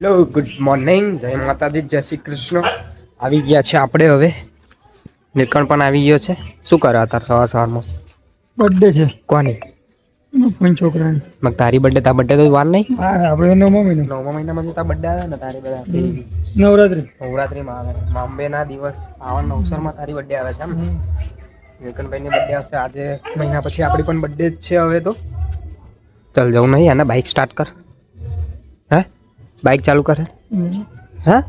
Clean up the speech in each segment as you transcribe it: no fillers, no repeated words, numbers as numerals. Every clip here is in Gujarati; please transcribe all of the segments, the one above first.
હેલો ગુડ મોર્નિંગ, જય માતાજી, જય શ્રી કૃષ્ણ. આવી ગયા છે આપણે હવે. નીલકંઠ પણ આવી ગયો છે. શું કરે અત્યારે સવારમાં? બર્થડે છે કોની? કોઈ છોકરાની. મગ તારી બર્થડે તો વાર નહીં. હા આપણે નવમા મહિનો. નવમા મહિનામાં તારા બર્થડે આવે ને તારી બધા નવરાત્રી નવરાત્રીમાં આવે. અંબે ના દિવસ આવવાના અવસરમાં તારી બર્થડે આવે છે એમ. નીલકંઠભાઈ ની બર્થડે આવશે આજે મહિના પછી. આપણી પણ બર્થડે જ છે હવે તો. ચાલ જવું નહીં આને બાઇક સ્ટાર્ટ કર. હે બાઇક ચાલુ કરે? હા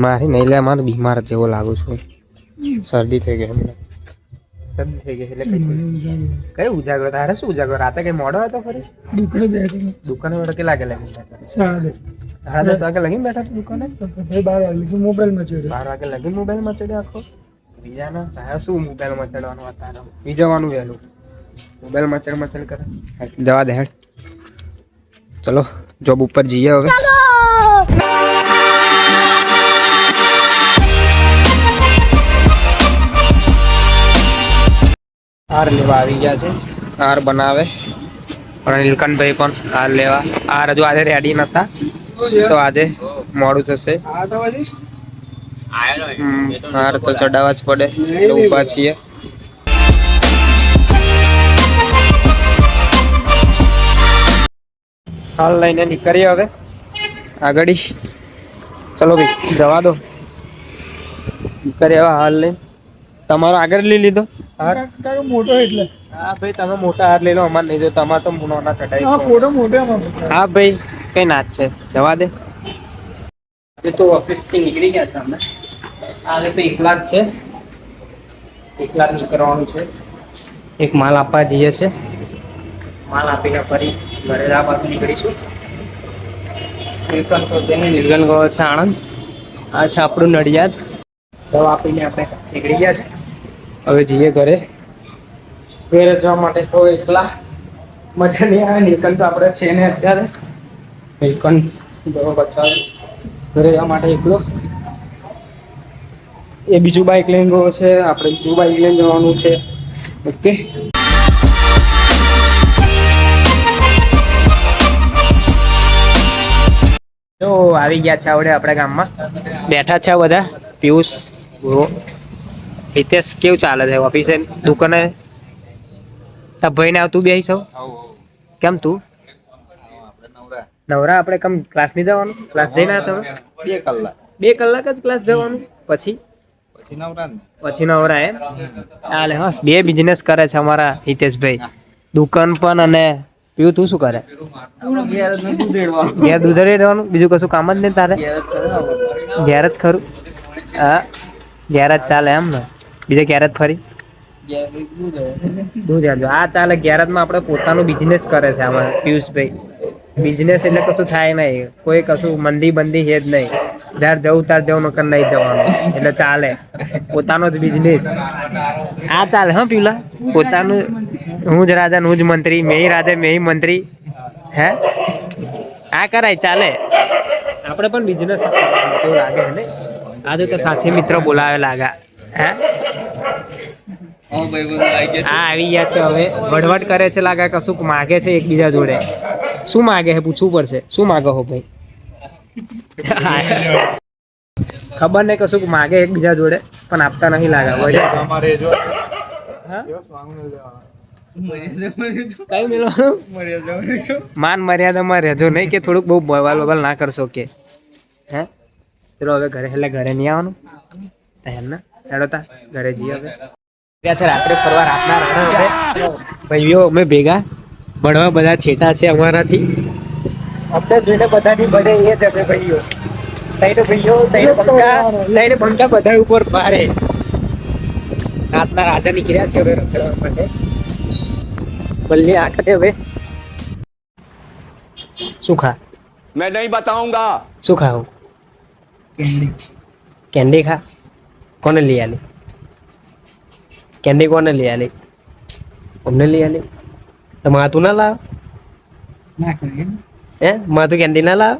મારી નહીં લે, મારે બીમાર જેવો લાગુ છું. શરદી થઈ ગઈ હમણાં. શરદી થઈ ગઈ એટલે કઈ ઉજાગરો? તારે શું ઉજાગરો? રાતે કઈ મોડો હતો ફરી? દુકાને વડે કેટલા વાગે લગી બેઠા? 10:30 વાગે લગીને બેઠા દુકાને? 12 વાગે મોબાઈલમાં ચડ્યો. 12 વાગે લગીને મોબાઈલમાં ચડ્યો આખો? બીજાના તારે શું મોબાઈલમાં ચડવાનું અત્યારે? બી જવાનું વહેલું મોબાઈલમાં મચડ કરે. જવા દે હેડ. ચલો જોબ ઉપર જઈએ હવે. હાર લેવા આવી ગયા છે. હાર બનાવે પણ નીલકંઠભાઈ પણ હાર લેવા. હાર હજુ આજે રેડી નતા તો આજે મોડું થશે. હાર તો ચડાવવા જ પડે એટલે ઊભા છીએ. હાલ લઈને નીકળીએ હવે આગળ. ચલો ભાઈ જવા દો. નીકળીએ હવે હાલ લઈને. તમારો આગળ લઈ લીધો હાર? મોટો એટલે. હા ભાઈ તમે મોટા હાર લઈ લો, અમારે નહીં જો. તમારે તો નાના ચડાવી. ફોટો મોટો. હા ભાઈ કઈ નાચ છે, જવા દે. આજે તો ઓફિસ થી નીકળી ગયા છે અમે. આજે તો એકલા જ છે. એકલા જ નીકળવાનું છે. એક માલ આપવા જઈએ છે. માલ આપીને ફરી ઘરે આ બાજુ નીકળીશું. નીલકંઠ તો નીલકંઠ ગયો છે આણંદ. આ છે આપણું નડિયાદ. દવા આપીને આપણે નીકળી ગયા છે. હવે જઈએ ઘરે. ઘરે જવા માટે તો એકલા મજા નહીં આવે. નીલકંઠ તો આપણે છે ને અત્યારે. નીલકંઠ દવા બચાવે ઘરે જવા માટે એકલો. એ બીજું બાઇક લઈને ગયો છે, આપણે બીજું બાઇક લઈને જવાનું છે. ઓકે. તો આવી ગયા છે આવડે આપણા ગામમાં. બેઠા છે બધા. પિયુષ, હિતેશ. કેવું ચાલે છે ઓફિસે દુકાને? તાર ભાઈ ને આવતું બે સૌ કેમ તું નવરા? આપણે કેમ ક્લાસ નહીં જવાનું? ક્લાસ જઈને તમે 2 કલાક જ ક્લાસ જવાનું, પછી નવરા એમ? ચાલે. હા બે બિઝનેસ કરે છે અમારા હિતેશભાઈ. દુકાન પણ અને પીવું. તું શું કરે? ઘેર દૂધ રેડવાનું. બીજું કશું કામ જ નહીં તારે? ઘેર જ ખરું? હા ઘેર જ ચાલે એમ ને? બીજે ઘેર જ ફરી દૂધ યાદ. આ ચાલે. ગેરેજમાં આપણે પોતાનું બિઝનેસ કરે છે આમાં પિયુષભાઈ. બિઝનેસ એટલે કશું થાય નહીં. કોઈ કશું મંદી બંદી છે જ નહીં. જ્યારે જવું ત્યારે જવું, નકર નહીં જવાનું. એટલે ચાલે. પોતાનો જ બિઝનેસ આ ચાલે. હા પીલા પોતાનું. હું જ રાજા હું જ મંત્રી. મેં રાજા મેં મંત્રી. હે આ કરાય ચાલે. આપણે પણ બિઝનેસ એવું લાગે છે ને. આજે તો સાથે મિત્ર બોલાવે લાગે. હે હા આવી ગયા છે હવે. વડવડ કરે છે લાગે. કશું માગે છે એકબીજા જોડે. શું માગે છે પૂછવું પડશે. શું માગો હો ભાઈ? ખબર નહીં. કશું માગે એકબીજા જોડે પણ આપતા નહીં લાગે. કઈ મેળવાનું? માન મર્યાદામાં રહેજો નહીં કે થોડુંક બહુ બવાલ બવાલ ના કરશો કે. હે ચલો હવે ઘરે. એટલે ઘરે નહીં આવવાનું એમને. હેડોતા ઘરે જઈએ હવે. છે રાત્રે ફરવા. રાતના હવે ભાઈઓ અમે ભેગા ભણવા. બધા છેટા છે અમારાથી. અમને જોઈને બધાની બને એ જ અમે ભાઈઓ. લઈને પંખા બધા ઉપર ભારે. રાતના રાજા નીકળ્યા છે હવે રખડવા માટે. બલ્લી આખતે હવે શું ખા? मैं नहीं बताऊंगा. શું ખાવું? કેન્ડી ખા. કોને લઈ આલી કેન્ડી? કોને લઈ આલી? અમને લઈ આલી. તો માતું ના લાવ? હે માતું કેન્ડી ના લાવ?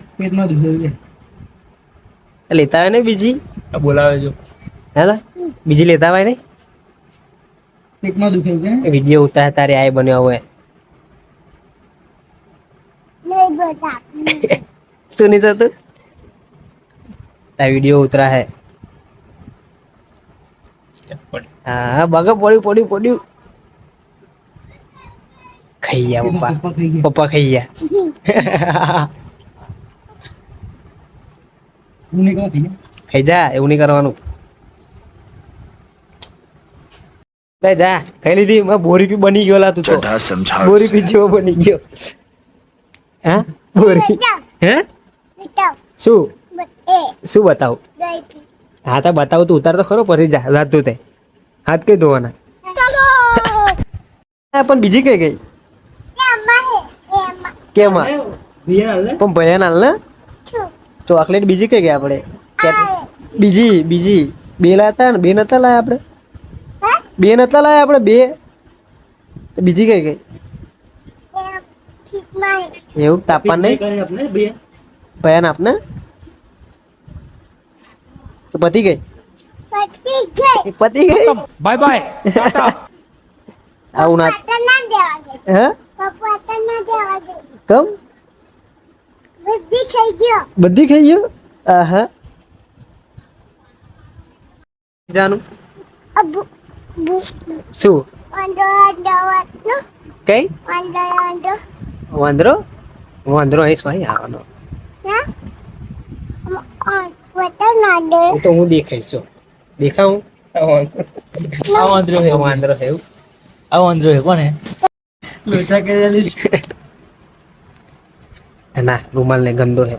લેતા હોય ને બીજી બોલાવે જો. હે બીજી લેતા હોય ને. વિડીયો ઉતાર તારે આય બન્યો હોય. શું નહીં થતું આ વિડીયો ઉતરા હે હા બગા પડ્યું ખાઈ ગયા પપ્પા ખાઈ ગયા ખાઈ જા એવું નહીં કરવાનું લે જા ખાઈ લીધી મેં બોરી પી બની ગયો લા તું તો બોરી પી જેવો બની ગયો હા બોરી હે શું શું બતાવું હા તો બતાવું તું ઉતાર તો ખરો પછી જા રાતું તે હાથ કઈ ધોવાના પણ બીજી કઈ ગઈ કેમાં પણ ભયાન હાલ ને ચોકલેટ બીજી કઈ ગઈ આપણે બીજી બે લાતા ને બે નતા લાયા આપણે બે નતા લાયા આપણે બે તો બીજી કઈ ગઈ એવું તાપમાન નહીં ભયાન આપને તો પતી ગઈ बाय बाय આવું ના હે કમ બધી ખાઈ ગયો આહા જાનું શું કઈ વાંદરો વાંદરો અહીં સ્વાઈ આવવાનો તો હું દેખાઈશ જો દેખાવું આ વાંદરો છે વાંદરો છે એવું આ વાંદરો છે કોને લોચા કરેલી ના રૂમાલ ને ગંદો છે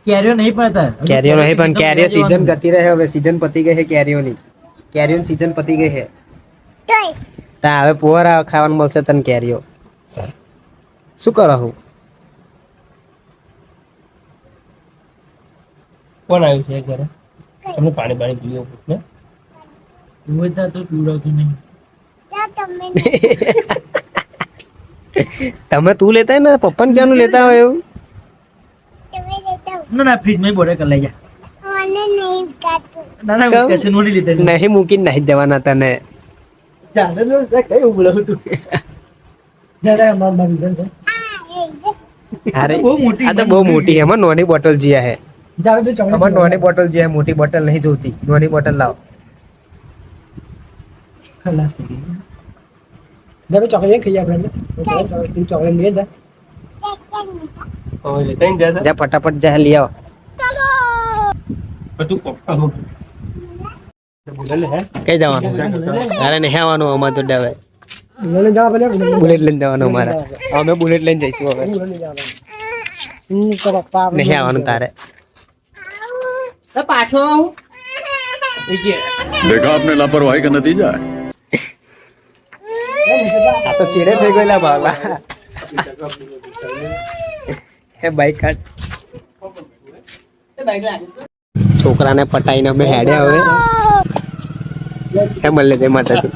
કેરીઓ નહીં પડતા કેરીઓ નહીં પણ કેરીઓ સીઝન ગતી રહે હવે સીઝન પતી ગઈ છે કેરીઓની સીઝન પતી ગઈ છે તા હવે પોરા ખાવાનું મળશે તને કેરીઓ શું કરો હું કોણ આવ્યું છે ઘરે તમને પાણી પીવો ને હોય તો પીવડાવતું નહીં તમે તું લેતા હોય ને પપ્પાને ક્યાંનું લેતા હોય એવું ના ફ્રીજમાં બોર્ડર કરી લઈ જા ના કશે નોડી લીધે નહીં મૂકીને નહીં જવાના તને ચાલે તો કઈ ઉભળું તું જરા માર અરે બહુ મોટી આ તો બહુ મોટી છે એમાં નોની બોટલ જીયા હે જાવે તો ચોકલેટ અમાર નોની બોટલ જીયા મોટી બોટલ નહીં જોતી નોની બોટલ લાવ ખલાસ થઈ ગઈ જાવે ચોકલેટ ખાઈ આપણે ચોકલેટ લઈ જા ઓય તઈ જા જા ફટાફટ જા લઈ આવ તું પપ્પા હો બોલે હે કઈ જવાનું અરે નહીં આવવાનું અમાર તો ડવે લઈને જવા પડે બુલેટ લઈને જવાનું અમારે અમે બુલેટ લઈને જઈશું હવે નહીં આવવાનું તારે પાછો આવું देखा आपने लापरवाही का नतीजा है આ તો ચીડે થઈ ગયેલા ભાગલા હે બાઈક કાઢ છોકરાને પટાઈને અમે હેડ્યા હવે હે મળે તે માતાથી